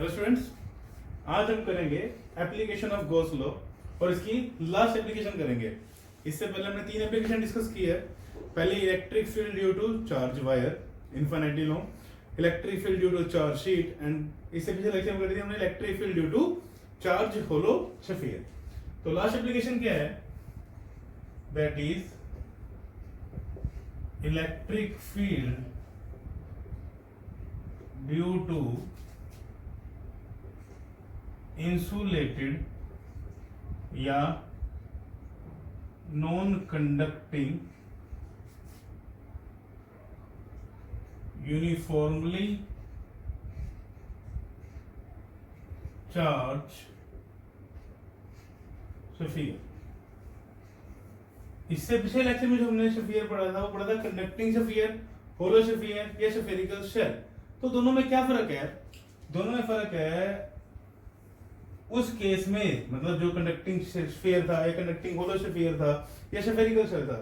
Hello students, आज हम करेंगे एप्लीकेशन ऑफ गॉस लॉ और इसकी लास्ट एप्लीकेशन करेंगे। इससे पहले हमने 3 एप्लीकेशन डिस्कस की है। पहले electric field due to charge wire, infinity law, electric field due to charge sheet and इससे पिछले लेक्चर में कर दी हमने electric field due to charge hollow sphere. तो लास्ट एप्लीकेशन क्या है? That is electric field due to insulated या non conducting uniformly charge sphere. इससे पिछले लेक्चर में जो हमने स्फीयर पढ़ा था वो पढ़ा था कंडक्टिंग स्फीयर, होलो स्फीयर या स्फेरिकल शेल। तो दोनों में क्या फर्क है? दोनों में फर्क है उस केस में, मतलब जो कंडक्टिंग स्फीयर था या कंडक्टिंग होलो स्फीयर था या स्फेरिकल शेल था,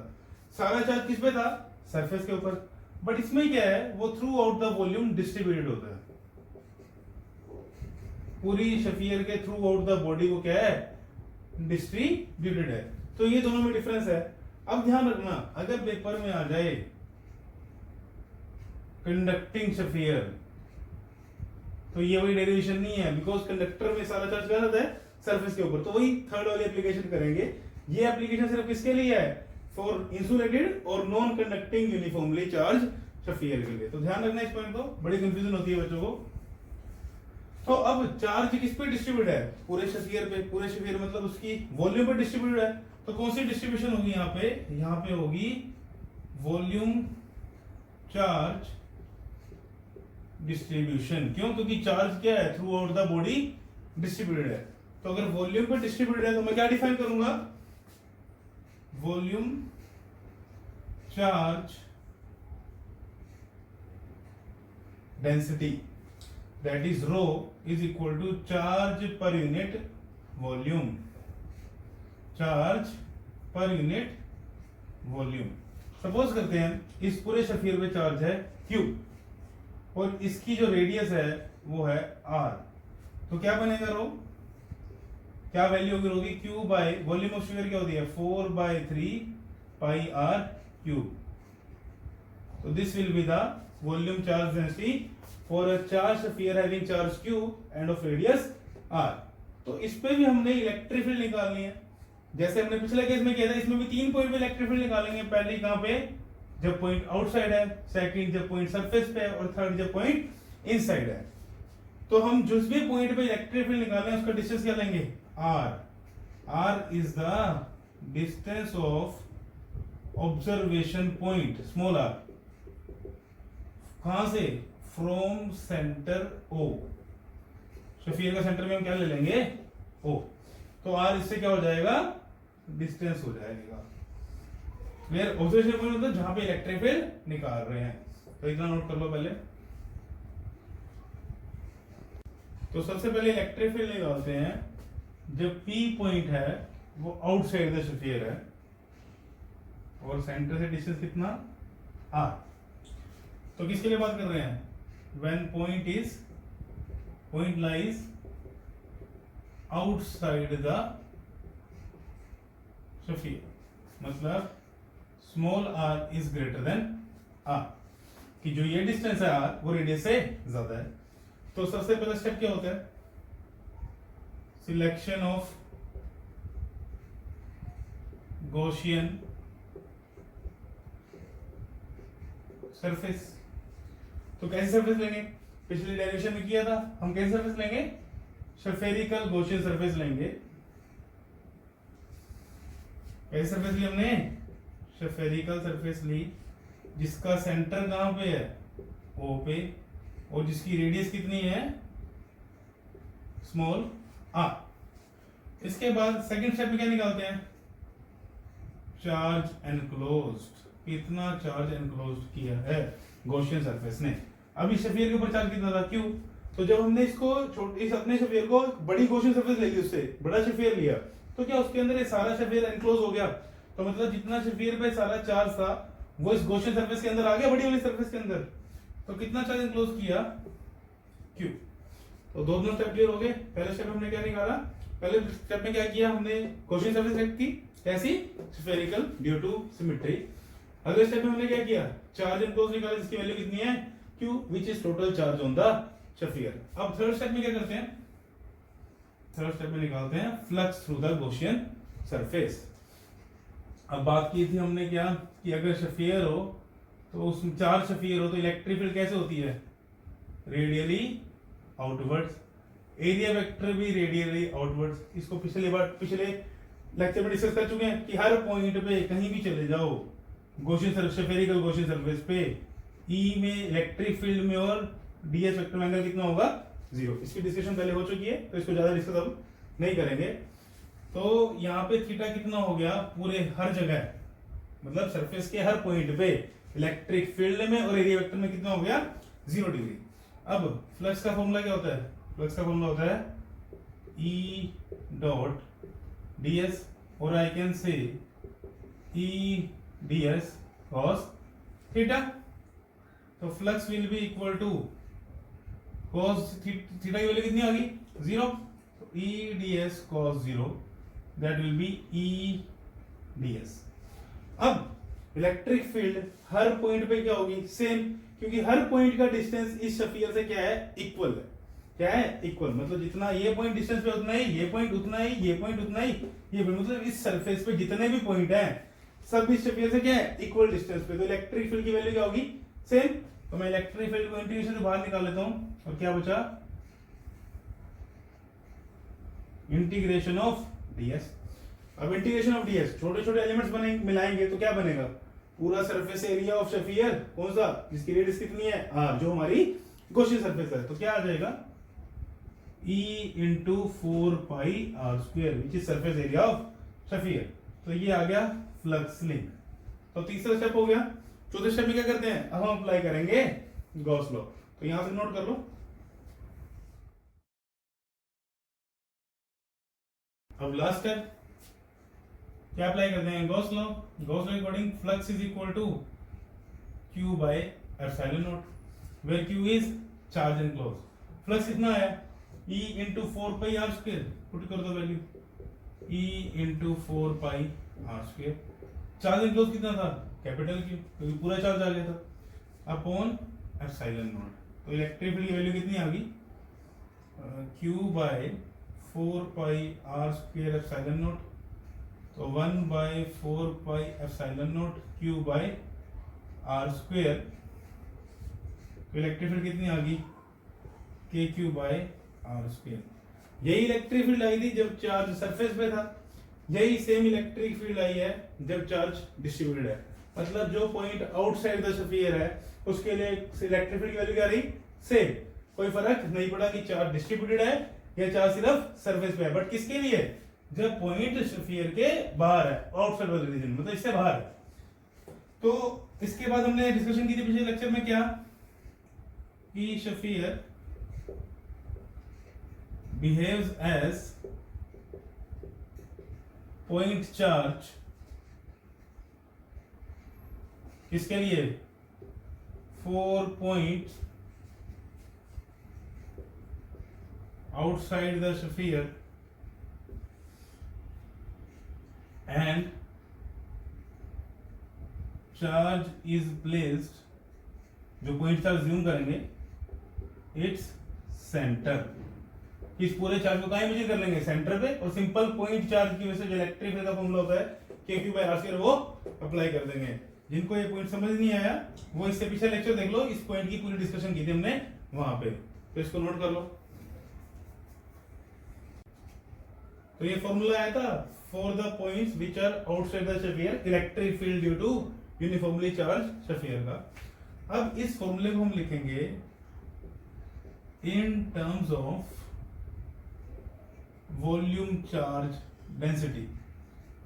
सारा चार्ज किस पे था? सरफेस के ऊपर। बट इसमें क्या है, वो through out the volume distributed होता है। पूरी स्फीयर के थ्रू आउट द बॉडी को क्या है? डिस्ट्रीब्यूटेड है। तो ये दोनों में डिफरेंस है। अब ध्यान रखना, अगर पेपर में आ जाए कंडक्टिंग स्फीयर तो ये वही डेरिवेशन नहीं है, बिकॉज कंडक्टर में सारा चार्ज क्या रहता है? सरफेस के ऊपर। तो वही थर्ड वाली एप्लीकेशन करेंगे। ये एप्लीकेशन सिर्फ किसके लिए है? फॉर इंसुलेटेड और non conducting uniformly charge sphere के लिए। तो ध्यान रखना इस पॉइंट को, बड़ी कंफ्यूजन होती है बच्चों को। तो अब चार्ज किस पे डिस्ट्रीब्यूट है? पूरे स्फीयर पे। पूरे स्फीयर मतलब उसकी वॉल्यूम पे डिस्ट्रीब्यूट है। तो कौन सी डिस्ट्रीब्यूशन होगी यहाँ पे? यहाँ पे होगी वॉल्यूम चार्ज डिस्ट्रीब्यूशन। क्यों? क्योंकि चार्ज क्या है? Through out the body distributed है। तो अगर वॉल्यूम पर डिस्ट्रीब्यूटेड है तो मैं क्या डिफाइन करूंगा? Volume charge density, that is rho is equal to charge per unit volume. Charge per unit volume. Suppose करते हैं इस पूरे स्फीयर पे चार्ज है Q और इसकी जो रेडियस है वो है R। तो क्या बनेगा रो? क्या वैल्यू होगी रो की? Q by volume of sphere क्या होती है? 4/3 पाई R क्यूब। तो this will be the volume charge density for a charge sphere having charge Q end of radius R। तो इस पे भी हमने इलेक्ट्रिक फील्ड निकालनी है, जैसे हमने पिछले केस में किया था। इसमें भी 3 पॉइंट पे इलेक्ट्रिक फील्ड निकालेंगे। पहले कहां पे? जब पॉइंट आउटसाइड है, सेकंड जब पॉइंट सरफेस पे है और थर्ड जब पॉइंट इनसाइड है। तो हम जिस भी पॉइंट पे इलेक्ट्रिक फील्ड निकाल रहे हैं उसका डिस्टेंस क्या लेंगे? R। R is the distance of observation point, small r। कहां से? From centre O। स्फीयर का सेंटर में हम क्या ले लेंगे? O। तो R इससे क्या हो जाएगा? डिस्टेंस हो जाएगा। क्लियर? ऑब्जर्वेशन पॉइंट मतलब जहां पे इलेक्ट्रिक फील्ड निकाल रहे हैं। तो इतना नोट कर लो पहले। तो सबसे पहले इलेक्ट्रिक फील्ड निकालते हैं जब P पॉइंट है वो आउटसाइड द स्फीयर है और सेंटर से डिस्टेंस कितना? R। तो किसके लिए बात कर रहे हैं? When point lies outside the sphere, मतलब small r is greater than r, कि जो ये डिस्टेंस है r वो रेडियस से ज्यादा है। तो सबसे पहला स्टेप क्या होता है? Selection of Gaussian surface. तो कैसे सरफेस लेंगे? पिछले डेरिवेशन में किया था हम। कैसे सरफेस लेंगे? स्फेरिकल गॉसियन सरफेस लेंगे। कैसे सरफेस ली हमने? स्फेरिकल सरफेस ली जिसका सेंटर कहां पे है? O पे, और जिसकी रेडियस कितनी है? Small r। इसके बाद सेकंड स्टेप में क्या निकालते हैं? Charge enclosed. कितना चार्ज एनक्लोज्ड किया है गॉसियन सरफेस ने? अभी स्फीयर के ऊपर चार्ज कितना था? Q। तो जब हमने इस अपने स्फीयर को बड़ी गॉसियन सरफेस ले ली, उससे बड़ा स्फीयर लिया, तो क्या उसके अंदर ये सारा स्फीयर एनक्लोज हो गया? तो मतलब जितना स्फीयर पे सारा चार्ज था वो इस गॉसियन सरफेस के अंदर आ गया, बड़ी वाली सरफेस के अंदर। तो कितना चार्ज एनक्लोज किया? Q। तो दोनों स्टेप क्लियर हो गए। पहले स्टेप हमने क्या निकाला, पहले स्टेप में क्या किया हमने, गॉसियन सरफेस सेलेक्ट की, कैसी, स्फेरिकल ड्यू टू सिमेट्री। अगले स्टेप में हमने क्या किया, चार्ज एंड क्लोज निकाला जिसकी वैल्यू कितनी है, Q which is total charge on the sphere। अब थर्ड स्टेप में क्या करते हैं, थर्ड स्टेप में निकालते हैं flux through the Gaussian surface. अब बात की थी हमने क्या कि अगर स्फीयर हो तो उसमें चार्ज स्फीयर हो तो इलेक्ट्रिक फील्ड कैसे होती है, रेडियली आउटवर्ड्स, एरिया वेक्टर भी रेडियली आउटवर्ड्स। इसको पिछले लेक्चर में डिस्कस कर चुके हैं कि हर पॉइंट पे कहीं भी चले जाओ गॉसियन स्फेरिकल गॉसियन सरफेस पे, ई में इलेक्ट्रिक फील्ड में और डीएस वेक्टर एंगल कितना होगा, 0। इसकी डिस्कशन पहले हो चुकी है तो इसको ज्यादा डिस्कस अब नहीं करेंगे। तो यहाँ पे थीटा कितना हो गया, पूरे हर जगह मतलब सरफेस के हर पॉइंट पे इलेक्ट्रिक फील्ड में और एरिया वेक्टर में कितना हो गया, 0 डिग्री। अब फ्लक्स का फॉर्मूला क्या होता है, फ्लक्स का फॉर्मूला होता है E डॉट ds और I can say E ds cos theta. तो flux will be equal to cos theta की वैल्यू कितनी आ गई, 0। तो E ds cos 0 that will be E ds। अब इलेक्ट्रिक फील्ड हर पॉइंट पे क्या होगी, सेम, क्योंकि हर पॉइंट का डिस्टेंस इस स्फीयर से क्या है, इक्वल है। क्या है, इक्वल, मतलब जितना ये पॉइंट डिस्टेंस पे उतना ही, ये पॉइंट उतना ही, ये पॉइंट उतना ही, ये पॉइंट, मतलब इस सरफेस पे जितने भी पॉइंट हैं सब इस स्फीयर से क्या है, इक्वल डिस्टेंस पे। तो इलेक्ट्रिक फील्ड की वैल्यू क्या होगी, सेम। तो मैं इलेक्ट्रिक फील्ड को इंटीग्रेशन से बाहर निकाल लेता हूं और क्या बचा, इंटीग्रेशन ऑफ ds। अब इंटीग्रेशन ऑफ ds, छोटे छोटे एलिमेंट्स बनेंगे, मिलाएंगे तो क्या बनेगा, पूरा सरफेस एरिया ऑफ स्फीयर, कौन सा, जिसकी रेडियस कितनी है r, जो हमारी गॉसियन सरफेस है। तो क्या आ जाएगा, E into 4 pi are square which is surface area of sphere. तो ये आ गया फ्लक्स लिंक। तो तीसरा स्टेप हो गया। चौथे स्टेप में क्या करते हैं, अब हम अप्लाई करेंगे गॉस लॉ। तो यहां से नोट कर लो। अब लास्ट स्टेप क्या अप्लाई करते हैं, Gauss law. Gauss law according flux is equal to Q by epsilon naught, where Q is charge enclosed. Flux कितना है, E into 4 pi are square, put कर दो value, E into 4 pi are square. Charge enclosed कितना था, capital Q, क्योंकि पूरा charge आ गया था, अपॉन एप्सिलॉन नॉट। तो इलेक्ट्रिक फील्ड की वैल्यू कितनी आ गई, Q by 4 pi are square epsilon naught. तो 1 by 4 pi epsilon naught Q by are square. तो इलेक्ट्रिक फील्ड कितनी आ गई, KQ बाय आर स्क्वायर। यही इलेक्ट्रिक फील्ड आई थी जब चार्ज सरफेस पे था, यही सेम इलेक्ट्रिक फील्ड आई है जब चार्ज डिस्ट्रीब्यूटेड है। मतलब जो पॉइंट आउटसाइड द स्फीयर है उसके लिए इलेक्ट्रिक फील्ड की वैल्यू क्या रही, सेम, कोई फर्क नहीं पड़ा कि चार्ज डिस्ट्रीब्यूटेड है या चार्ज सिर्फ सरफेस पे है। बट किसके लिए, जब पॉइंट स्फीयर के बाहर है, आउटसाइड वाले रीजन, मतलब इससे बाहर है। तो इसके बाद हमने डिस्कशन की थी पिछले लेक्चर में क्या, कि sphere behaves as point charge किसके लिए, 4 points outside the sphere and charge is placed, जो पॉइंट चार्ज ज्यूम करेंगे, इट्स सेंटर, इस पूरे चार्ज को कहीं इमेजिन कर लेंगे सेंटर पे, और सिंपल पॉइंट चार्ज की वजह से जो इलेक्ट्रिक फील्ड का फॉर्मूला होता है KQ बाय आर स्क्वायर, वो अप्लाई कर देंगे। जिनको ये पॉइंट समझ नहीं आया वो इससे पिछले लेक्चर देख लो, इस पॉइंट की पूरी डिस्कशन की थी हमने वहां पे, तो इसको नोट कर लो। तो ये फॉर्मूला आया था for the points which are outside the sphere, electric field due to uniformly charge sphere का। अब इस फॉर्मूले को हम लिखेंगे in terms of volume charge density.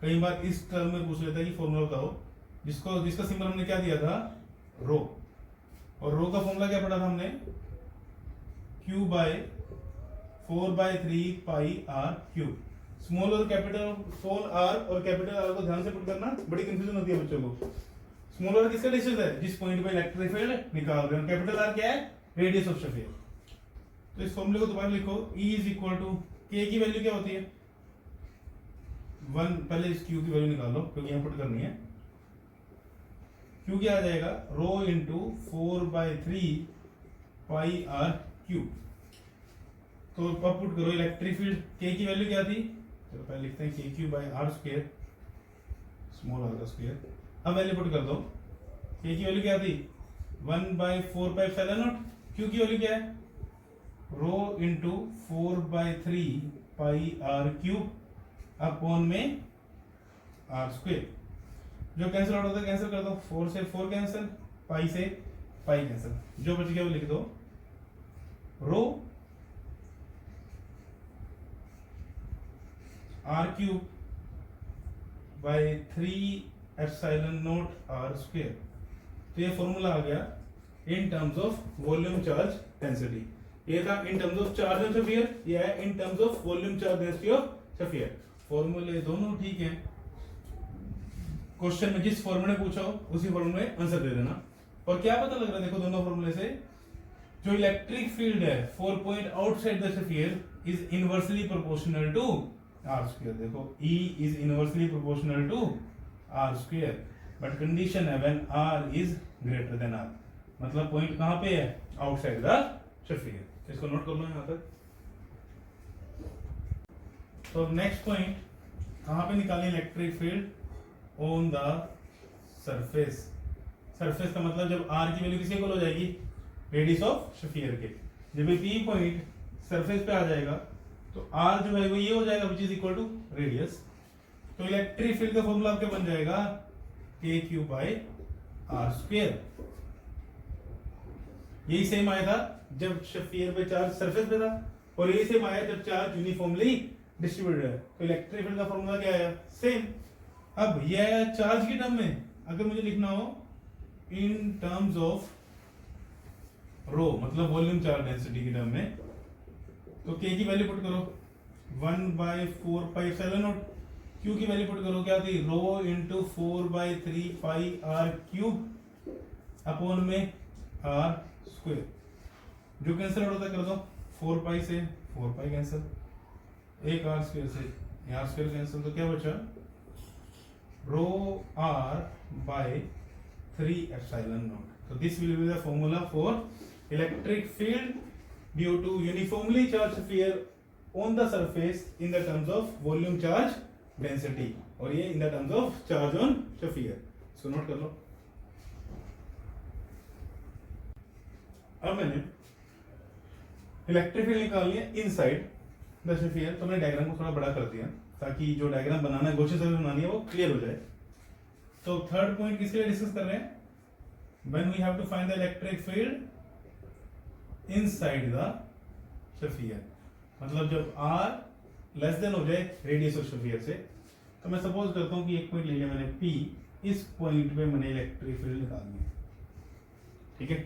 कई बार इस टर्म में पूछ लेता है कि फॉर्मूला बताओ, जिसका सिंबल हमने क्या दिया था, रो, और रो का फॉर्मूला क्या पढ़ा था हमने, Q by 4/3 pi are cube. Small और कैपिटल, स्मॉल आर और कैपिटल आर को ध्यान से पुट करना, बड़ी कंफ्यूजन होती है बच्चों को। स्मॉल आर किसका डिस्टेंस है, जिस पॉइंट पे इलेक्ट्रिक फील्ड निकाल रहे हैं, कैपिटल आर क्या है, रेडियस ऑफ स्फीयर। तो इस फॉर्मूले को दोबारा लिखो, E इज इक्वल टू के की वैल्यू क्या होती है 1, पहले इस Q की वैल्यू निकालो क्योंकि यहाँ पुट करनी है। Q क्या आ जाएगा रो इंटू 4/3 पाई आर क्यूब। तो अब पुट करो इलेक्ट्रिक फील्ड के की वैल्यू क्या थी, चलो पहले लिखते हैं K Q by R square, small are का स्क्वायर। अब वैल्यू पुट कर दो, के की वैल्यू क्या थी 1/4πε0, क्यू की वैल्यू क्या है rho into 4/3 pi are cube upon में आर स्क्वायर। जो कैंसिल आउट होता है कैंसिल कर दो, 4 से 4 कैंसिल, पाई से पाई कैंसिल, जो बच गया वो लिख दो rho r cube by 3ε0 r square. तो ये फॉर्मूला आ गया in terms of volume charge density. ये था in terms of charge of sphere, ये है in terms of volume charge density of sphere. फॉर्मूले दोनों ठीक हैं, क्वेश्चन में जिस फॉर्मूले पूछा हो उसी फॉर्मूले में आंसर दे देना। और क्या पता लग रहा है देखो दोनों फॉर्मूले से, जो इलेक्ट्रिक फील्ड है 4 point outside the sphere is inversely proportional to r square. देखो E is inversely proportional to r square, but condition है when R is greater than R, मतलब पॉइंट कहां पे है आउटसाइड द स्फीयर। इसको note कर लो यहां तक। तो नेक्स्ट पॉइंट कहां पे निकालें electric field on the surface. Surface का मतलब जब R की वैल्यू किसी इक्वल हो जाएगी रेडियस ऑफ स्फीयर के, जब ये P पॉइंट सरफेस पे आ जाएगा तो R जो है वो ये हो जाएगा which is equal to radius. तो इलेक्ट्रिक फील्ड का फॉर्मूला आपके बन जाएगा K Q by R square. यही सेम आया था जब स्फीयर पे चार्ज सरफेस पे था, और यही सेम आया जब चार्ज यूनिफॉर्मली डिस्ट्रीब्यूटेड है। तो इलेक्ट्रिक फील्ड का फॉर्मूला क्या आया सेम। अब ये आया चार्ज की टर्म में, अगर मुझे लिखना हो इन टर्म्स ऑफ रो मतलब वॉल्यूम चार्ज डेंसिटी की टर्म में, तो के की वैल्यू पुट करो 1/4πε0, क्यू की वैल्यू पुट करो क्या थी rho into 4/3 pi are cube upon में आर स्क्वायर। जो कैंसिल आउट होता है कर दो, 4 पाई से 4 पाई कैंसिल, एक आर स्क्वायर से आर स्क्वायर कैंसिल, तो क्या बचा रो आर बाय 3ε0। तो this will be the formula for electric field due to uniformly charge sphere on the surface in the terms of volume charge density, और ये in the terms of charge on sphere. इसको note कर लो। अब मैंने electric field निकालनी है inside the sphere, तो मैंने डायग्राम को थोड़ा बड़ा कर दिया ताकि जो डायग्राम बनाना है गॉसियन सर्फेस बनानी है वो क्लियर हो जाए। तो थर्ड पॉइंट किसके लिए डिस्कस कर रहे हैं, when we have to find the electric field inside the sphere, मतलब जब R लेस देन हो जाए रेडियस ऑफ स्फीयर से। तो मैं सपोज करता हूं कि एक पॉइंट ले लिया मैंने P, इस पॉइंट पे मैंने इलेक्ट्रिक फील्ड निकालनी है, ठीक है।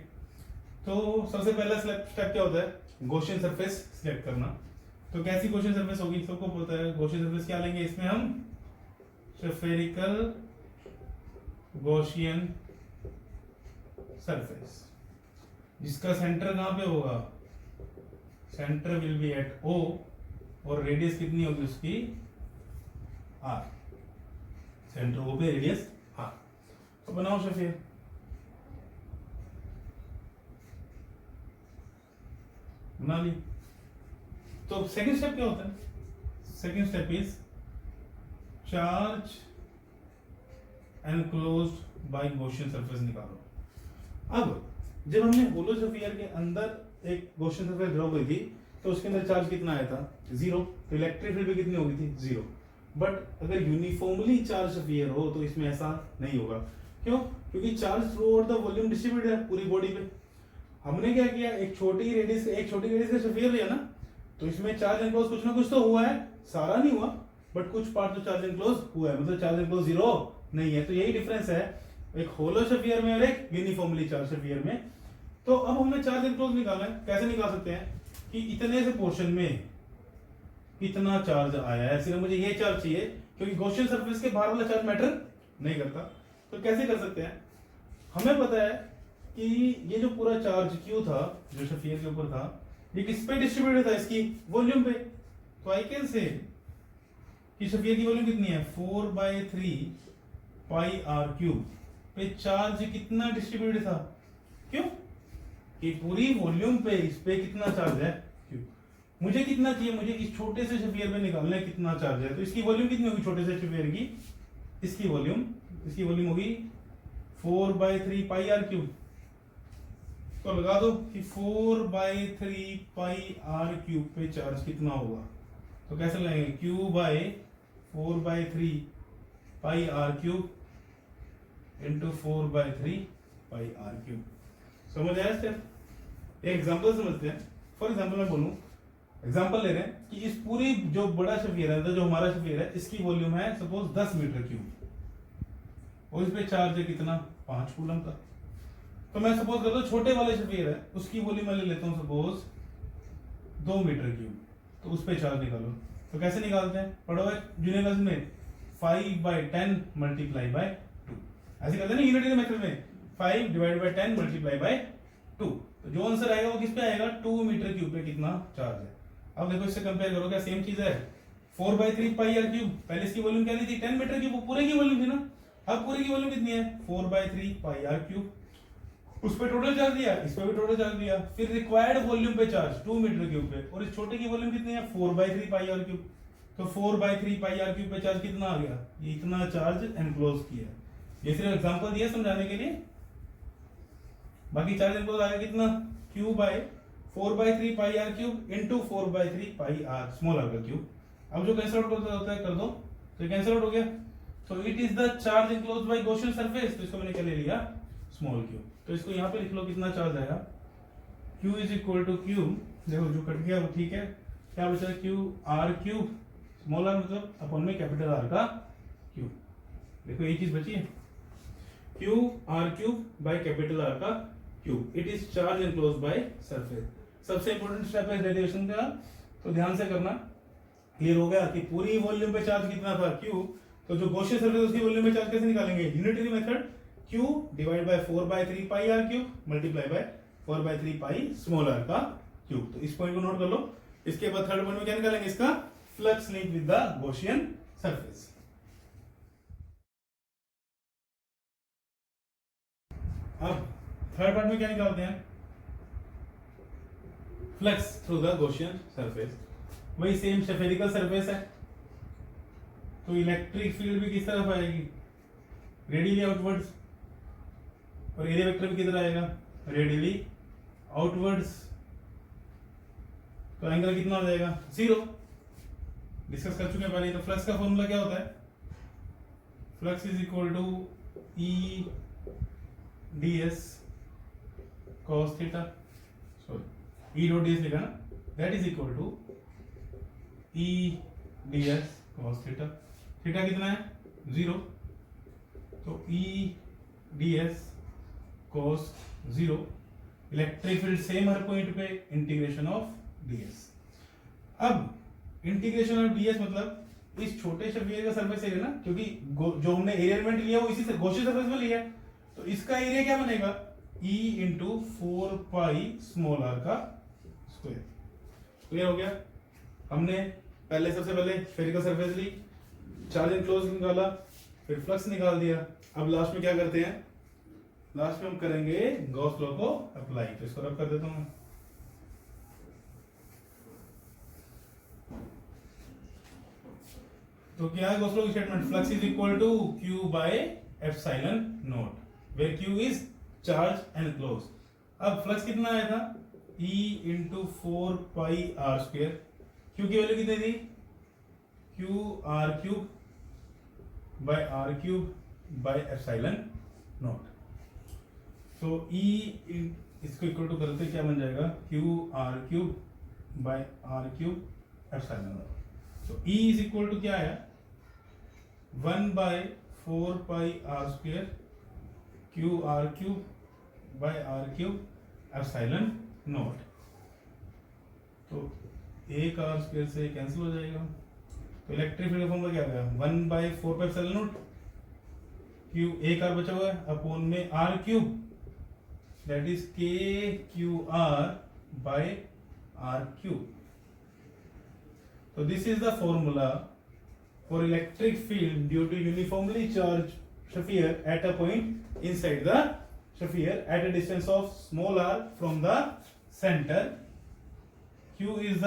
तो सबसे पहला स्टेप क्या होता है गॉसियन सरफेस सिलेक्ट करना। तो कैसी गॉसियन सरफेस होगी सबको पता है, गॉसियन सरफेस क्या लेंगे इसमें हम स्फेरिकल गॉसियन सरफेस, जिसका सेंटर कहां पे होगा, centre will be at O, और रेडियस कितनी होगी उसकी R, सेंटर O पे रेडियस R। तो बनाओ स्फीयर, बना ली। तो सेकंड स्टेप क्या होता है, second step is charge enclosed by Gaussian surface निकालो। अब जब हमने होलो स्फीयर के अंदर एक गॉसियन सरफेस ड्रॉ की थी तो उसके अंदर चार्ज कितना आया था 0, तो इलेक्ट्रिक फील्ड भी कितनी होगी थी 0। बट अगर यूनिफॉर्मली चार्ज स्फीयर हो तो इसमें ऐसा नहीं होगा। क्यों, क्योंकि charge through out the volume distributed है पूरी बॉडी पे। हमने क्या किया, एक छोटी रेडियस का स्फीयर लिया ना, तो इसमें चार्ज एनक्लोज कुछ ना कुछ तो हुआ है, सारा नहीं हुआ बट कुछ पार्ट तो चार्ज एनक्लोज हुआ है, मतलब चार्ज एनक्लोज 0 नहीं है। तो यही डिफरेंस है एक होलो स्फीयर में और एक यूनिफॉर्मली चार्ज स्फीयर में। तो अब हमें चार्ज एनक्लोज निकालना है, कैसे निकाल सकते हैं कि इतने से पोर्शन में कितना चार्ज आया है, सिर्फ मुझे ये चार्ज चाहिए क्योंकि गॉसियन सरफेस के बाहर वाला चार्ज मैटर नहीं करता। तो कैसे कर सकते हैं, हमें पता है कि ये जो पूरा चार्ज Q था जो स्फीयर के ऊपर था, ये किस पे डिस्ट्रीब्यूटेड था, इसकी वॉल्यूम पे। तो आई कैन से कि स्फीयर की वॉल्यूम कितनी है 4/3 पाई आर क्यूब पे चार्ज कितना डिस्ट्रीब्यूटेड था, क्यों कि पूरी वॉल्यूम पे इस पे कितना चार्ज है क्यूब। मुझे कितना चाहिए, मुझे इस छोटे से स्फीयर पे निकालना है कितना चार्ज है, तो इसकी वॉल्यूम कितनी होगी छोटे से स्फीयर की, इसकी वॉल्यूम होगी 4/3 पाई आर क्यूब। तो लगा दो कि 4/3 पाई आर क्यूब पे चार्ज कितना होगा, तो कैसे लगाएंगे Q by 4/3 pi are cube into 4/3 pi are cube. समझ आया स्टेप। एक एग्जांपल समझते हैं। फॉर एग्जांपल मैं बोलूं, एग्जांपल ले रहे हैं कि इस पूरी जो बड़ा स्फीयर है, जो हमारा स्फीयर है, इसकी वॉल्यूम है सपोज 10 मीटर क्यूब और इस पे चार्ज है कितना 5 कूलम का। तो मैं सपोज कर दो छोटे वाले स्फीयर है उसकी वॉल्यूम मैं ले लेता हूं सपोज 2 मीटर क्यूब, तो उस पे चार्ज निकालो। तो कैसे निकालते हैं, पढ़ो है जूनियर क्लास में 5/10 मल्टीप्लाई बाय 2, ऐसे करते हैं ना यूनिटरी मेथड में 5 डिवाइड बाय 10 मल्टीप्लाई बाय 2। तो जो आंसर आएगा वो किस पे आएगा 2 मीटर क्यूब पे कितना चार्ज है। अब देखो इससे कंपेयर करो, क्या सेम चीज है 4/3 पाई आर क्यूब, पहले इसकी वॉल्यूम क्या ली थी 10 मीटर क्यूब, पूरे की वॉल्यूम थी ना। अब पूरे की वॉल्यूम कितनी है 4/3 पाई आर क्यूब, उस पे टोटल चार्ज दिया, इस पे भी टोटल चार्ज दिया, फिर रिक्वायर्ड वॉल्यूम पे चार्ज 2 मीटर क्यूब पे, और इस छोटे की वॉल्यूम कितनी है 4/3 पाई आर क्यूब। तो 4/3 पाई आर क्यूब पे चार्ज कितना आ गया, ये इतना चार्ज एनक्लोज किया। ये सिर्फ एग्जांपल दिया समझाने के लिए, बाकी चार्ज एनक्लोज आ गया कितना Q by 4/3 pi are cube into 4/3 pi R small are का क्यूब। अब जो कैंसिल आउट होता है कर दो, तो कैंसिल आउट हो गया। तो it is the charge enclosed by Gaussian surface, तो इसको मैंने क्या ले लिया स्मॉल क्यू। तो इसको यहाँ पे लिख लो कितना चार्ज आएगा Q is equal to Q, देखो जो कट गया वो ठीक है, क्या बचा Q are cube small R मतलब अपन में कैपिटल आर का क्यूब। देखो ये चीज बची है Q are cube by capital are का cube, it is charge enclosed by surface. सबसे इंपॉर्टेंट स्टेप है डेरिवेशन का, तो ध्यान से करना। क्लियर हो गया कि पूरी वॉल्यूम पे चार्ज कितना था Q, तो जो गॉसियन सरफेस उसकी वॉल्यूम पे चार्ज कैसे निकालेंगे, unitary method Q divide by 4/3 pi are cube multiply by 4/3 pi small are का क्यूब। तो इस पॉइंट को नोट कर लो। इसके बाद थर्ड पॉइंट में क्या निकालेंगे, इसका flux link with the Gaussian surface. अब थर्ड पार्ट में क्या निकालते हैं, flux through the Gaussian surface. वही सेम स्फेरिकल सरफेस है, तो इलेक्ट्रिक फील्ड भी किस तरफ आएगी रेडियली आउटवर्ड्स, और एरिया वेक्टर भी किधर आएगा रेडियली आउटवर्ड्स। तो एंगल कितना हो जाएगा 0, डिस्कस कर चुके हैं पहले। तो फ्लक्स का फॉर्मूला क्या होता है, flux is equal to E ds cos theta, sorry e dot ds लिखा ना, that is equal to e ds cos theta. Theta कितना है 0, तो e ds cos 0, electric field same हर पॉइंट पे, इंटीग्रेशन ऑफ ds। अब integration of ds मतलब इस छोटे स्फीयर का सरफेस एरिया ना, क्योंकि जो हमने एरिया एलिमेंट लिया वो इसी से गॉसियन सरफेस में लिया है, तो इसका एरिया क्या बनेगा E into 4 pi small are का स्क्वायर। क्लियर हो गया। हमने पहले सबसे पहले स्फेरिकल सरफेस ली, चार्ज एनक्लोज निकाला, फिर फ्लक्स निकाल दिया। अब लास्ट में क्या करते हैं, लास्ट में हम करेंगे गॉस लॉ को अप्लाई। तो इसको रब कर देता हूं। तो क्या है गॉस लॉ की statement, flux is equal to Q by epsilon naught, where Q is charge enclosed। अब फ्लक्स कितना आया था E into 4 pi are square, Q की वैल्यू कितनी थी Q are cube by are cube by epsilon naught. तो E इसको equal to करते क्या बन जाएगा Q are cube by are cube epsilon naught. तो E इज इक्वल टू क्या है 1/4 pi are square Q are cube by are cube epsilon naught. तो एक आर स्क्वायर से कैंसिल हो जाएगा, तो इलेक्ट्रिक फील्ड फॉर्मूला क्या आ गया 1/4 पाई एप्सिलॉन नॉट, Q एक आर बचा हुआ है अपॉन में R cube, that is K Q R by r cube. So this is the formula for electric field due to uniformly charged sphere at a point inside the sphere at a distance of small r from the center. Q is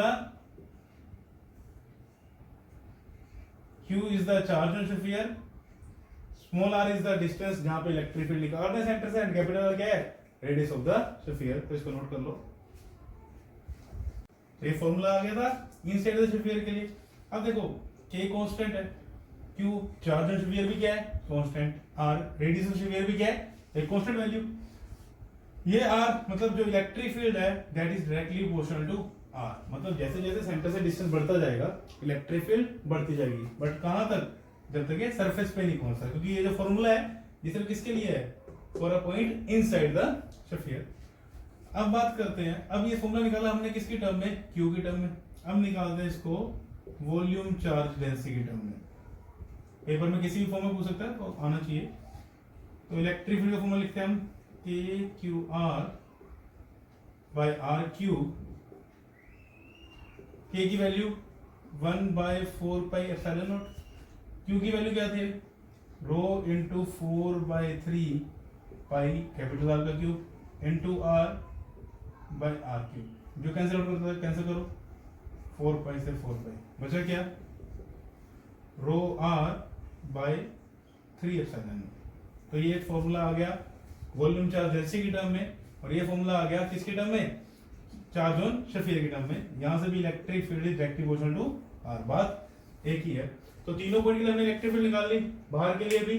the charge on sphere, small r is the distance जहां पे electric field निकाल रहे हैं centre से, and capital R क्या है, radius of the sphere. तो इसको नोट कर लो. तो ये फॉर्मूला आ गया था इनसाइड द स्फीयर के लिए. अब देखो k कांस्टेंट है, q चार्ज ऑन स्फीयर भी क्या है, constant, r radius of sphere भी क्या है, एक कांस्टेंट वैल्यू. ये r मतलब जो इलेक्ट्रिक फील्ड है that is directly proportional to r. मतलब जैसे जैसे सेंटर से डिस्टेंस बढ़ता जाएगा इलेक्ट्रिक फील्ड बढ़ती जाएगी, बट कहां तक, जब तक ये सरफेस पे नहीं पहुंचता. क्योंकि ये जो फॉर्मूला है ये सिर्फ किसके लिए है, for a point inside the sphere. अब बात करते हैं, अब ये फॉर्मूला निकाला हमने किसकी टर्म में, q की टर्म में. अब निकालते हैं इसको वॉल्यूम चार्ज डेंसिटी की टर्म में. पेपर में किसी भी फॉर्म में पूछ सकता है तो आना चाहिए. तो इलेक्ट्रिक फील्ड का फॉर्मूला लिखते हैं हम kqr by r cube. k की value 1/4 pi epsilon naught. q की वैल्यू क्या थी, rho into 4/3 pi capital are का cube into r by r cube. जो कैंसिल आउट करता है कैंसिल करो, 4 पाई से 4 पाई बचा क्या, रो r बाय 3 एप्सिलॉन. तो ये फॉर्मूला आ गया वॉल्यूम चार्ज डेंसिटी की टर्म में, और ये फॉर्मूला आ गया किसकी टर्म में, चार्ज ऑन स्फीयर की टर्म में. यहां से भी electric field is directly proportional to r. बात एक ही है. तो तीनों पॉइंट के लिए हमने इलेक्ट्रिक फील्ड निकाल ली, बाहर के लिए भी,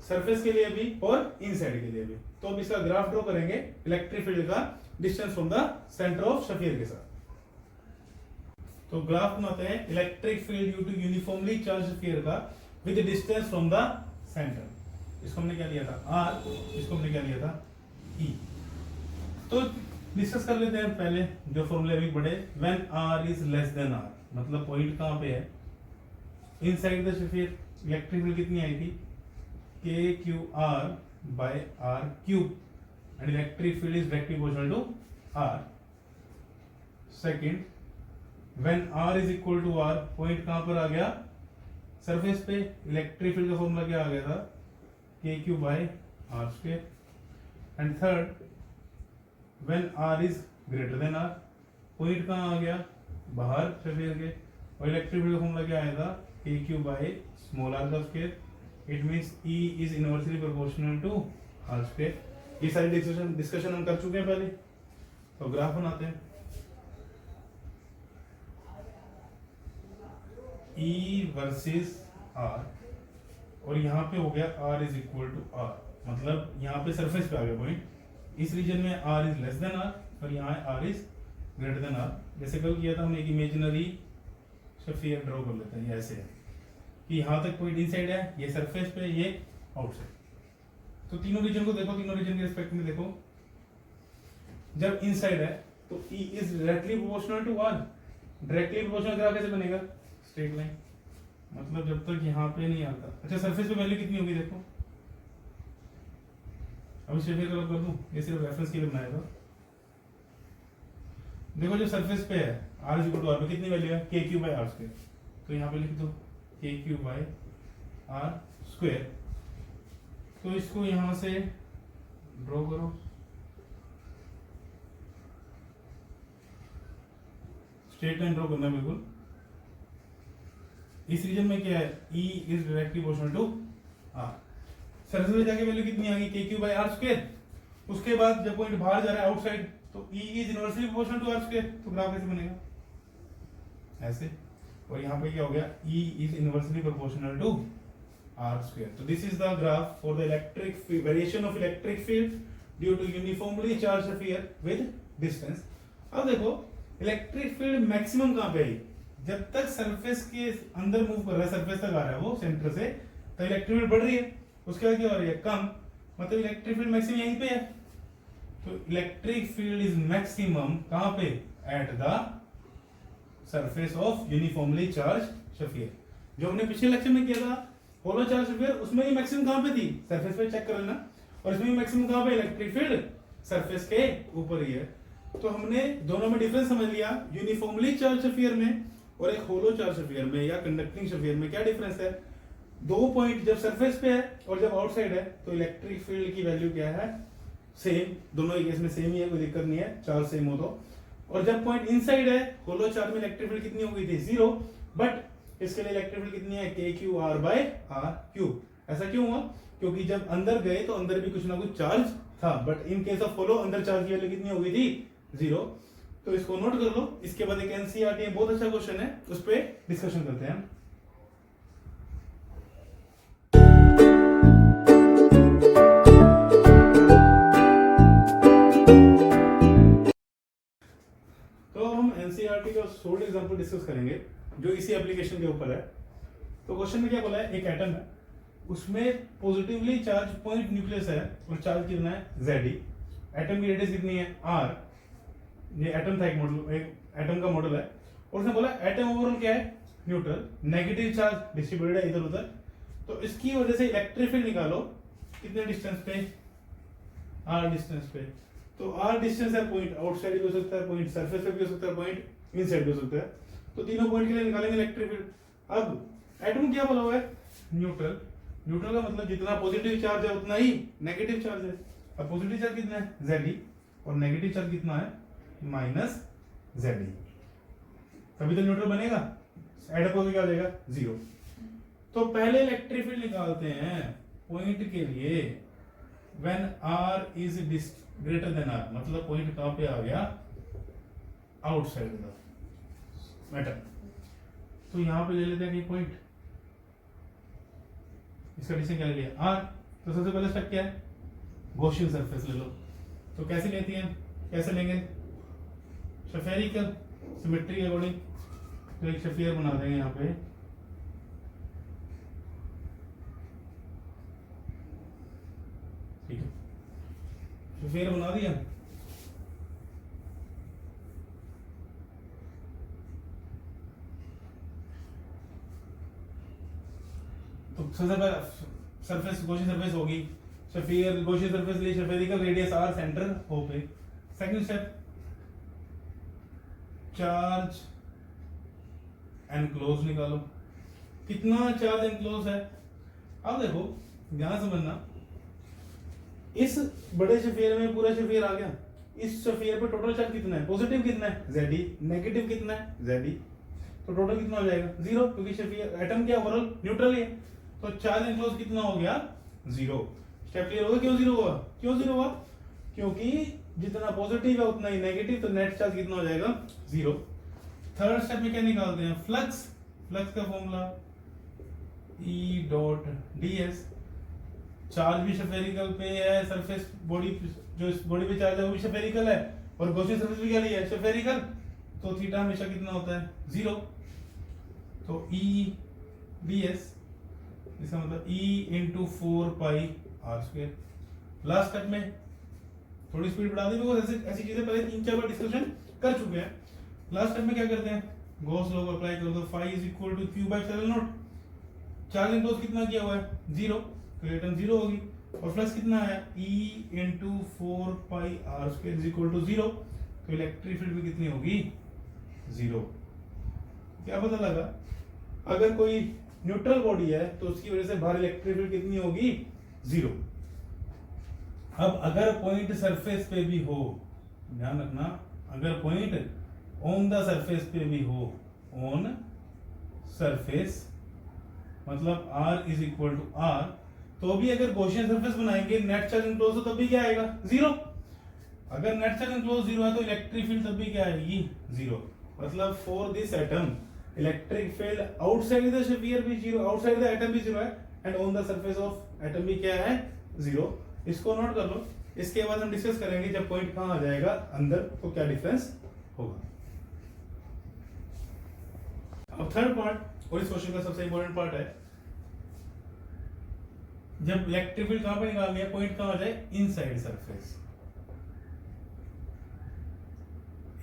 सरफेस के लिए भी और इनसाइड के लिए भी. तो अब इसका ग्राफ ड्रॉ करेंगे इलेक्ट्रिक फील्ड का distance from the centre of sphere के साथ. तो ग्राफ बनाते हैं electric field due to uniformly charge sphere का with distance from the centre. इसको हमने क्या लिया था r, इसको हमने क्या लिया था e. तो डिस्कस कर लेते हैं पहले जो फॉर्मूले अभी पढ़े. When r is less than r, मतलब पॉइंट कहां पे है, inside the sphere. Electric field कितनी आई थी, kqr by r cube, and electric field is directly proportional to r. Second, when r is equal to r, point कहां पर आ गया, surface पे. इलेक्ट्रिक फील्ड का फॉर्मूला क्या आ गया था, kq by r square. And third, when r is greater than r, point कहां आ गया, बाहर स्फीयर के, और इलेक्ट्रिक फील्ड का फॉर्मूला क्या आया था, kq by स्मॉल r का square. It means E is inversely proportional to r square. ये सारी डिस्कशन हम कर चुके हैं पहले. तो ग्राफ बनाते हैं. E वर्सेस r, और यहाँ पे हो गया r is equal to r. मतलब यहाँ पे सरफेस पे आ गया पॉइंट. इस रीजन में r is less than r, और यहाँ r is greater than r. जैसे कल किया था हम, एक इमेजिनरी स्फीयर ड्रॉ कर लेते हैं. ऐसे है कि यहाँ तक पॉइंट इनसाइड है, ये सरफेस पे, ये आउटसाइड. तो तीनों रीजन को देखो, तीनों रीजन के रिस्पेक्ट में देखो. जब इनसाइड है तो E is directly proportional to R. Directly proportional graph कैसे बनेगा, स्ट्रेट लाइन. मतलब जब तक यहाँ पे नहीं आता. अच्छा, सरफेस पे वैल्यू कितनी होगी देखो. अभी स्फीयर का कर दूं, ये सिर्फ रेफरेंस के लिए बनाया था. देखो जो सरफेस पे है R is equal to R पे कितनी वैल्यू है, kq by r स्क्वायर. तो यहाँ पे लिख दो kq by r स्क्वायर. तो इसको यहां से ड्रॉ करो. स्ट्रेट लाइन ड्रॉ करना बिल्कुल. इस रीजन में क्या है, E is directly proportional to R. Surface पे जाके वैल्यू कितनी आ गई, kq by r स्क्वायर. उसके बाद जब पॉइंट बाहर जा रहा है आउटसाइड, तो E is inversely proportional to r square. तो ग्राफ कैसे बनेगा, ऐसे. और यहाँ पे क्या हो गया, E is inversely proportional to r square. So this is the graph for the electric variation of electric field due to uniformly charged sphere with distance. अब देखो इलेक्ट्रिक फील्ड मैक्सिमम कहाँ पे है, जब तक सरफेस के अंदर मूव कर रहा है, सरफेस तक आ रहा है वो सेंटर से, तो इलेक्ट्रिक फील्ड बढ़ रही है. उसके बाद क्या हो रही है, कम. मतलब इलेक्ट्रिक फील्ड मैक्सिमम यहीं पे है. तो इलेक्ट्रिक फील्ड इज मैक्सिमम कहाँ पे, at the surface of uniformly charge sphere. जो हमने पिछले लेक्चर में किया था होलो चार्ज स्फीयर, उसमें ही मैक्सिमम कहां पे थी, सरफेस पे. चेक कर लेना. और इसमें मैक्सिमम कहां पे, इलेक्ट्रिक फील्ड सरफेस के ऊपर ही है. तो हमने दोनों में डिफरेंस समझ लिया। यूनिफॉर्मली चार्ज स्फीयर में और एक होलो चार्ज स्फीयर में या कंडक्टिंग स्फीयर में क्या डिफरेंस है? दो पॉइंट जब सरफेस पे है और जब आउटसाइड है तो इलेक्ट्रिक फील्ड की वैल्यू क्या है? सेम। दोनों ही केस में सेम ही है, कोई दिक्कत नहीं है, चार्ज सेम हो तो। और जब पॉइंट इनसाइड है, होलो चार्ज में इलेक्ट्रिक फील्ड कितनी हो गई थी? 0। बट इसके लिए इलेक्ट्रिक फील्ड कितनी है? KQ/R/Q। ऐसा क्यों हुआ? क्योंकि जब अंदर गए तो अंदर भी कुछ ना कुछ चार्ज था, but in case of hollow अंदर चार्ज की वैल्यू कितनी हो गई थी? 0। तो इसको नोट कर लो। इसके बाद एक एनसीईआरटी में बहुत अच्छा क्वेश्चन है, उस पर डिस्कशन करते हैं। तो हम एनसीईआरटी का शॉर्ट एग्जांपल डिस्कस करेंगे जो इसी एप्लीकेशन के ऊपर है। तो क्वेश्चन में क्या बोला है? एक एटम है, उसमें पॉजिटिवली चार्ज पॉइंट न्यूक्लियस है और चार्ज कितना है? Zi। एटम की रेडियस कितनी है? R। ये एटम था, एक मॉडल, एक एटम का मॉडल है। और उसने बोला एटम ओवरऑल क्या है? न्यूट्रल, नेगेटिव चार्ज डिस्ट्रीब्यूटेड है इधर उधर। तो इसकी वजह से इलेक्ट्रिक फील्ड निकालो कितने डिस्टेंस पे? R डिस्टेंस पे। तो R डिस्टेंस है, पॉइंट आउटसाइड भी हो सकता है, पॉइंट सरफेस पे भी हो सकता है, पॉइंट इनसाइड भी हो सकता है। तो तीनों पॉइंट के लिए निकालेंगे इलेक्ट्रिक फील्ड। अब एटम क्या बोला हुआ है? न्यूट्रल। न्यूट्रल का मतलब जितना पॉजिटिव चार्ज है उतना ही नेगेटिव चार्ज है। अब पॉजिटिव चार्ज कितना है? Zi। और नेगेटिव चार्ज कितना है? -Zi। तभी तो न्यूट्रल बनेगा। एड अप होकर क्या हो जाएगा? 0। तो पहले इलेक्ट्रिक फील्ड निकालते हैं पॉइंट के लिए when R is greater than R। मतलब पॉइंट कहां पे आ गया? Outside the matter. तो यहां पे ले लेते हैं कि पॉइंट, इसका डिस्टेंस क्या लिया? R। तो सबसे पहले स्टेप क्या है? गॉसियन सरफेस ले लो। तो कैसे लेती हैं? कैसे लेंगे? स्फेरिकल सिमेट्री के अकॉर्डिंग। तो एक स्फीयर बना देंगे यहाँ पे, ठीक है, स्फीयर बना दिया। तो सबसे पहले सरफेस गॉसियन सरफेस होगी, स्फीयर गॉसियन सरफेस लिए spherical radius R centre O पे। सेकंड स्टेप चार्ज एनक्लोज निकालो। कितना चार्ज एनक्लोज है? अब देखो ध्यान समझना, इस बड़े स्फीयर में पूरा स्फीयर आ गया। इस स्फीयर पे टोटल चार्ज कितना है? पॉजिटिव कितना है? Zi। नेगेटिव कितना है? Zi। तो टोटल कितना हो जाएगा? 0, क्योंकि स्फीयर एटम क्या ओवरऑल न्यूट्रल है। तो चार्ज एनक्लोज कितना हो गया? 0। स्टेप क्लियर होगा? क्यों 0 हुआ? क्यों 0 हुआ? क्योंकि जितना पॉजिटिव है उतना ही नेगेटिव, तो नेट चार्ज कितना हो जाएगा? 0। थर्ड स्टेप में क्या निकालते हैं? फ्लक्स। फ्लक्स का फॉर्मूला E.ds। चार्ज भी स्फेरिकल पे है, सरफेस बॉडी जो बॉडी पे चार्ज है वो भी स्फेरिकल है, और गॉसियन सरफेस भी क्या लिया है? स्फेरिकल। तो थीटा हमेशा कितना होता है? 0। तो E.ds इसका मतलब E × 4πr²। लास्ट स्टेप में थोड़ी स्पीड बढ़ा दी, बिकॉज़ ऐसी चीजें पहले 3-4 बार डिस्कशन कर चुके हैं। लास्ट स्टेप में क्या करते हैं? गॉस लॉ अप्लाई करो तो phi = Q/ε0। चार्ज एनक्लोज कितना किया हुआ है? 0। तो रिटर्न 0 होगी। और फ्लक्स कितना है? E × 4πr² = 0। तो इलेक्ट्रिक फील्ड भी कितनी होगी? 0। क्या पता लगा? अगर कोई न्यूट्रल बॉडी है तो उसकी वजह से बाहर इलेक्ट्रिक फील्ड कितनी होगी? 0। अब अगर पॉइंट सरफेस पे भी हो, ध्यान रखना, अगर पॉइंट ऑन द सरफेस पे भी हो, ऑन सरफेस मतलब R = R, तो भी अगर गॉसियन सरफेस बनाएंगे, नेट चार्ज एनक्लोज हो, तब भी क्या आएगा? 0। अगर नेट चार्ज एनक्लोज 0 है तो इलेक्ट्रिक फील्ड तब भी क्या आएगी? 0। मतलब for this atom electric field outside the sphere भी 0, आउटसाइड द एटम भी 0 है, and on the surface of atom भी क्या है? 0। इसको नोट कर लो। इसके बाद हम डिस्कस करेंगे जब पॉइंट कहां आ जाएगा अंदर तो क्या डिफरेंस होगा। अब थर्ड पार्ट, और इस क्वेश्चन का सबसे इंपॉर्टेंट पार्ट है, जब इलेक्ट्रिक फील्ड कहां पे निकालनी है? पॉइंट कहां आ जाए? Inside surface,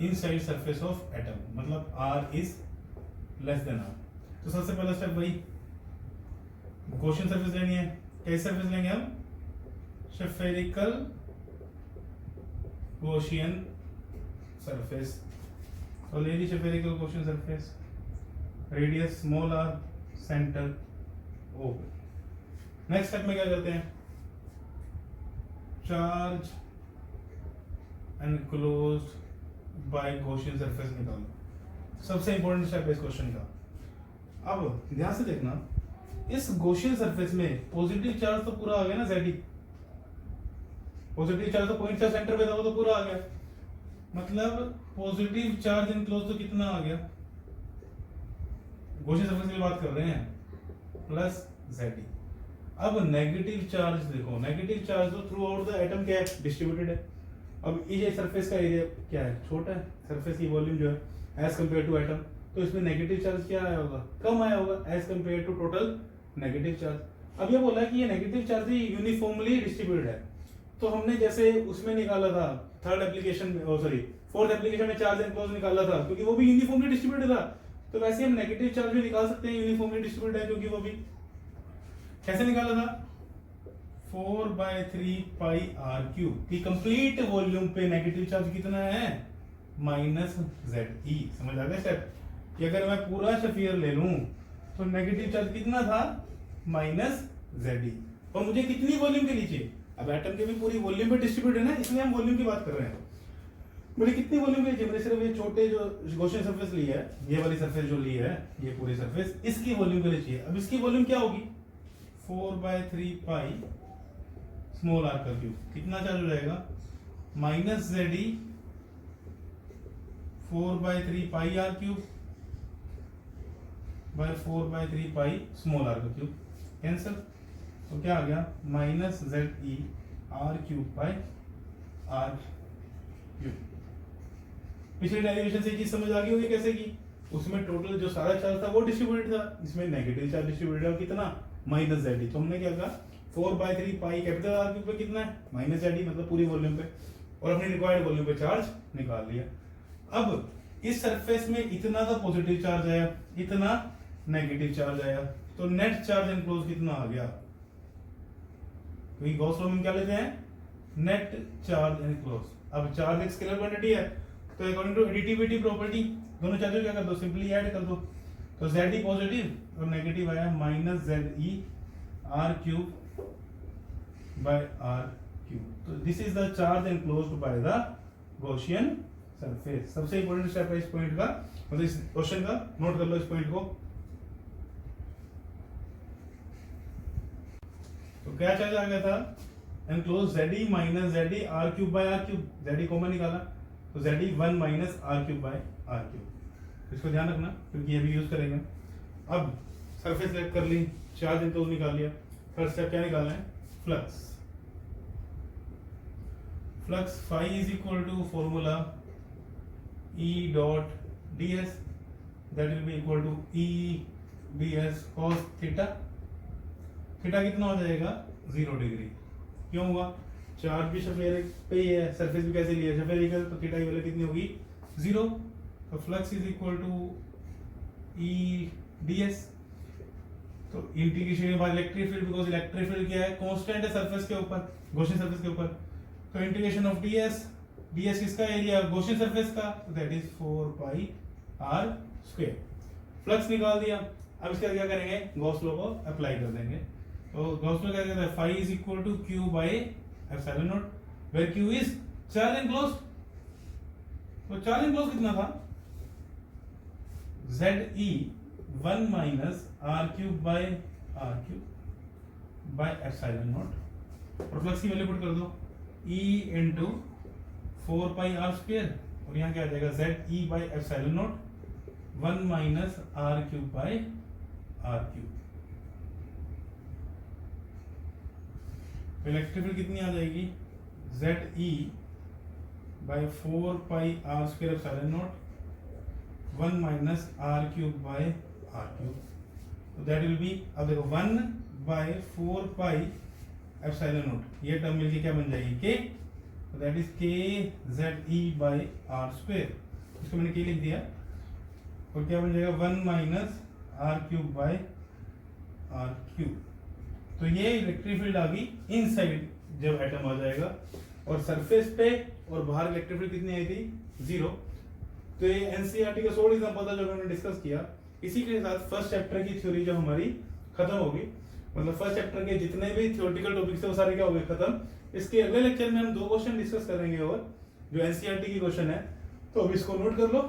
inside surface of atom, मतलब R is less than R। तो सबसे पहला स्टेप भाई गॉसियन सरफेस लेनी है। कैसी सरफेस लेंगे हम? Spherical Gaussian surface. तो ले ली spherical question surface, radius small r, center O. Next step में क्या करते हैं, charge enclosed by Gaussian surface निकालो। सबसे इंपॉर्टेंट स्टेप है इस क्वेश्चन का। अब ध्यान से देखना, इस गॉसियन सरफेस में पॉजिटिव चार्ज तो पूरा आ गया ना, Zi पॉजिटिव चार्ज तो पॉइंट का सेंटर पे था, वो तो पूरा आ गया। मतलब पॉजिटिव चार्ज इनक्लोज तो कितना आ गया, गॉसियन सरफेस की बात कर रहे हैं, प्लस Zi। अब नेगेटिव चार्ज देखो, नेगेटिव चार्ज तो थ्रू आउट द एटम क्या है, डिस्ट्रीब्यूटेड है। अब ये सरफेस का एरिया क्या है, छोटा है, सरफेस की वॉल्यूम जो है एज कंपेयर टू एटम, तो इसमें नेगेटिव चार्ज क्या आया होगा, कम आया होगा as compare to total negative charge. अब ये बोला कि ये नेगेटिव चार्ज ही यूनिफॉर्मली डिस्ट्रीब्यूटेड है, तो हमने जैसे उसमें निकाला था थर्ड एप्लीकेशन में, सॉरी फोर्थ एप्लीकेशन में चार्ज एनक्लोज निकाला था, क्योंकि वो भी यूनिफॉर्मली डिस्ट्रीब्यूटेड था। तो वैसे हम नेगेटिव चार्ज भी निकाल सकते हैं, यूनिफॉर्मली डिस्ट्रीब्यूटेड है, क्योंकि वो भी कैसे निकाला था, 4/3 पाई आर क्यूब की कंप्लीट वॉल्यूम पे नेगेटिव चार्ज कितना है, -Ze। समझ आ गया स्टेप, कि अगर मैं पूरा स्फीयर ले लूं तो नेगेटिव चार्ज कितना था, -Ze। और मुझे कितनी वॉल्यूम के नीचे, अब एटम के भी पूरी वॉल्यूम पे डिस्ट्रीब्यूट है ना, इसलिए हम वॉल्यूम की बात कर रहे हैं। मुझे कितनी वॉल्यूम के नीचे, मैंने सिर्फ ये छोटे जो गॉसियन सरफेस ली है, ये वाली सरफेस जो ली है, ये पूरी सरफेस, इसकी वॉल्यूम के लिए चाहिए। अब इसकी वॉल्यूम क्या होगी, 4/3 पाई स्मॉल आर का क्यूब, कितना चार्ज हो जाएगा, -Ze 4/3 pi are cube by 4/3 pi small are का क्यूब, कैंसिल। तो क्या आ गया, -Ze r cube by are cube. पिछले डेरिवेशन से चीज समझ आ गई होगी कैसे की, उसमें टोटल जो सारा चार्ज था वो डिस्ट्रीब्यूटेड था, इसमें नेगेटिव चार्ज डिस्ट्रीब्यूटेड है, कितना, -Ze। तो हमने क्या कहा, 4/3 पाई कैपिटल आर क्यूब पे कितना है, -Ze, मतलब पूरी वॉल्यूम पे, और अपनी रिक्वायर्ड वॉल्यूम पे चार्ज निकाल लिया। अब इस सरफेस में इतना तो पॉजिटिव चार्ज आया, इतना नेगेटिव चार्ज आया, तो नेट चार्ज एनक्लोज कितना आ गया, क्योंकि गॉस लॉ में क्या लेते हैं, नेट चार्ज एनक्लोज। अब चार्ज एक स्केलर क्वांटिटी है, तो अकॉर्डिंग टू एडिटिविटी प्रॉपर्टी दोनों चार्ज क्या कर दो, सिंपली ऐड कर दो। तो Ze पॉजिटिव और नेगेटिव आया, -Ze r cube by are cube. तो this is the charge enclosed by the Gaussian surface. सबसे इंपॉर्टेंट स्टेप है इस पॉइंट का, मतलब इस क्वेश्चन का, नोट कर लो इस पॉइंट को। तो क्या चार्ज आ गया था, enclose Ze minus Ze r cube by are cube, Ze common निकाला, तो Ze 1 minus r cube by are cube. इसको ध्यान रखना, क्योंकि ये भी यूज करेंगे। अब सरफेस सेलेक्ट कर ली, चार्ज एनक्लोज निकाल लिया, थर्ड स्टेप क्या निकालना है, flux. Flux phi is equal to formula E dot ds, that will be equal to E ds cos theta. Theta कितना हो जाएगा, 0 डिग्री। क्यों हुआ, चार्ज भी सफेयर पे ही है, सरफेस भी कैसे लिया, सफेरिकल, तो थीटा की वैल्यू कितनी होगी, 0। तो flux is equal to E ds। तो integration by electric field, because electric field क्या है, कांस्टेंट है सरफेस के ऊपर, गॉसियन सरफेस के ऊपर, तो इंटीग्रेशन ऑफ ds, ds किसका एरिया, गॉसियन सरफेस का, that is 4 pi r square. Flux निकाल दिया, अब इसका क्या करेंगे, गॉस लॉ को अप्लाई कर देंगे। तो गॉस लॉ क्या कहता है, phi is equal to q by epsilon naught, where q is charge enclose. तो चार्ज एनक्लोज कितना था, Ze 1 minus r cube by are cube by epsilon naught, और फ्लक्स की वैल्यू पुट कर दो, E into 4 pi are square, और यहाँ क्या आ जाएगा, Ze by epsilon naught 1 minus r cube by are cube. Electric field कितनी आ जाएगी, Ze by 4 pi are square epsilon naught 1 minus r cube by are cube. तो दैट विल बी, अब देखो 1 बाय 4 पाई एप्सिलॉन नॉट, ये term मिलके क्या बन जाएगी, k, तो that is k Ze by are square. इसको मैंने k लिख दिया, और क्या बन जाएगा, 1 minus r cube by are cube. तो ये इलेक्ट्रिक फील्ड आ गई इनसाइड जब एटम आ जाएगा, और सरफेस पे और बाहर इलेक्ट्रिक फील्ड कितनी आई थी, 0। तो ये एनसीईआरटी का 16 एग्जांपल था जो हमने डिस्कस किया। इसी के साथ फर्स्ट चैप्टर की थ्योरी जो हमारी खत्म होगी, मतलब फर्स्ट चैप्टर के जितने भी थ्योरेटिकल टॉपिक्स थे वो सारे क्या हो गए, खत्म। इसके अगले लेक्चर में हम 2 क्वेश्चन डिस्कस करेंगे और जो एनसीईआरटी की क्वेश्चन है, तो अब इसको नोट कर लो।